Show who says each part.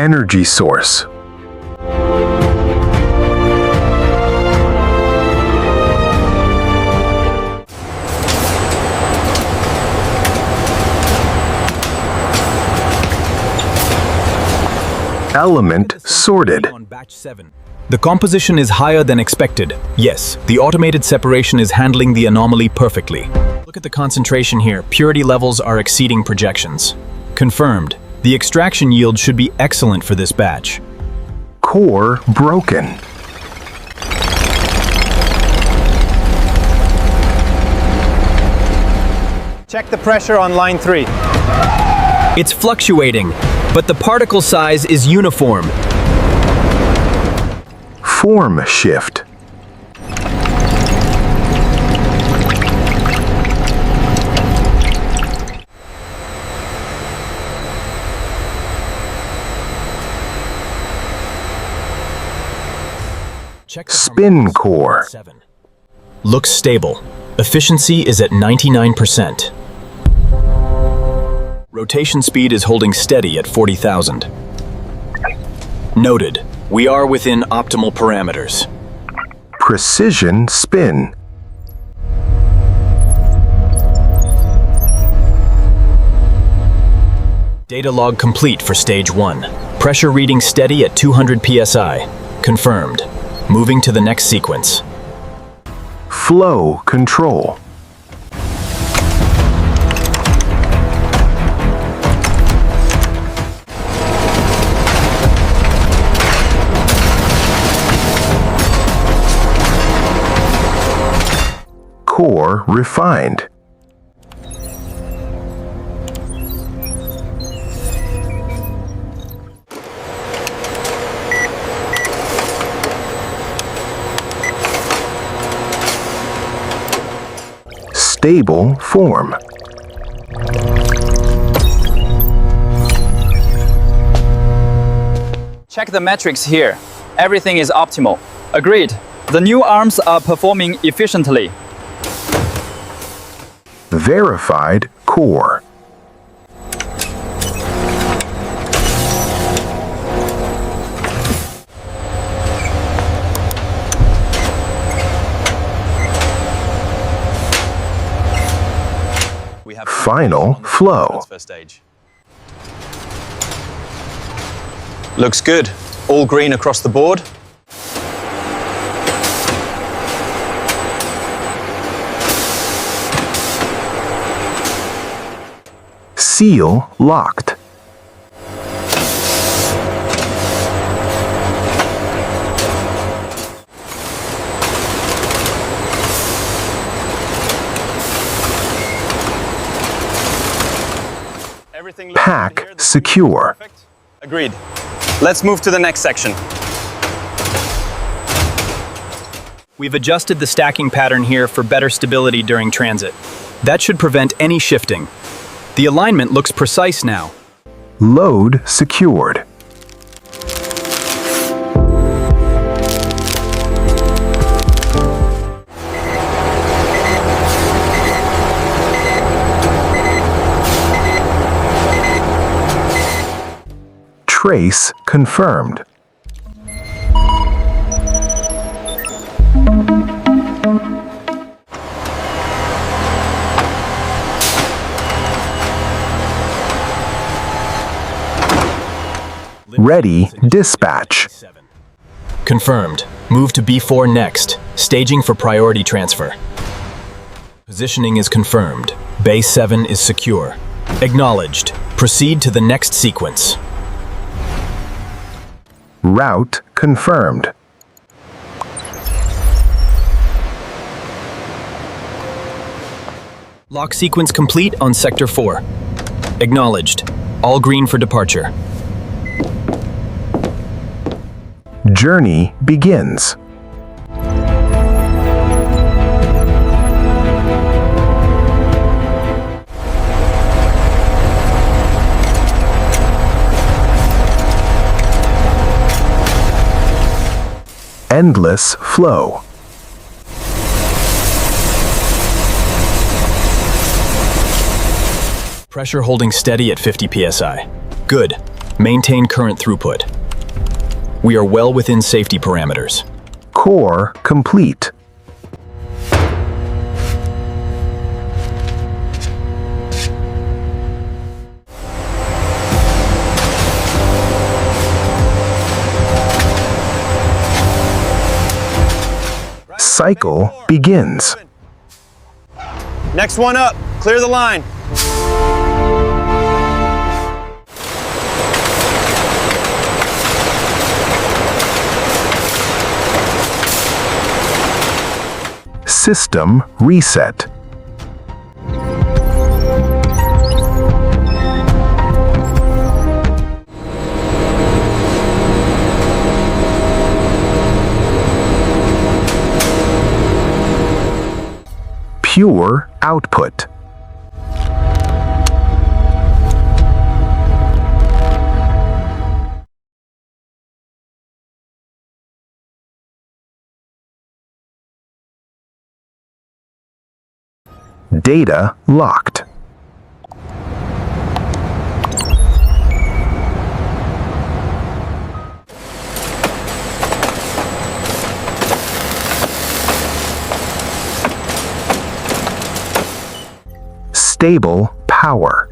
Speaker 1: energy source. Element sorted.
Speaker 2: On batch 7. The composition is higher than expected. Yes, the automated separation is handling the anomaly perfectly. Look at the concentration here. Purity levels are exceeding projections. Confirmed. The extraction yield should be excellent for this batch.
Speaker 1: Core broken.
Speaker 3: Check the pressure on line 3.
Speaker 2: It's fluctuating, but the particle size is uniform.
Speaker 1: Form shift.
Speaker 2: Check the
Speaker 1: Spin core.
Speaker 2: 7. Looks stable. Efficiency is at 99%. Rotation speed is holding steady at 40,000. Noted. We are within optimal parameters.
Speaker 1: Precision spin.
Speaker 2: Data log complete for stage 1. Pressure reading steady at 200 psi. Confirmed. Moving to the next sequence.
Speaker 1: Flow control. Core refined. Stable form.
Speaker 3: Check the metrics here. Everything is optimal. Agreed. The new arms are performing efficiently.
Speaker 1: Verified core.
Speaker 3: We have
Speaker 1: Final flow.
Speaker 3: Looks good. All green across the board.
Speaker 1: Seal locked.
Speaker 3: Everything looks
Speaker 1: Pack
Speaker 3: good here. The
Speaker 1: secure.
Speaker 3: perfect. Agreed. Let's move to the next section.
Speaker 2: We've adjusted the stacking pattern here for better stability during transit. That should prevent any shifting. The alignment looks precise now.
Speaker 1: Load secured. Trace confirmed. Ready dispatch.
Speaker 2: Confirmed. Move to B4 next. Staging for priority transfer. Positioning is confirmed. Bay 7 is secure. Acknowledged. Proceed to the next sequence.
Speaker 1: Route confirmed.
Speaker 2: Lock sequence complete on Sector 4. Acknowledged. All green for departure.
Speaker 1: Journey begins. Endless flow.
Speaker 2: Pressure holding steady at 50 psi. Good. Maintain current throughput. We are well within safety parameters.
Speaker 1: Core complete. Cycle begins.
Speaker 4: Next one up, clear the line.
Speaker 1: System reset. Pure output. Data locked. Stable power.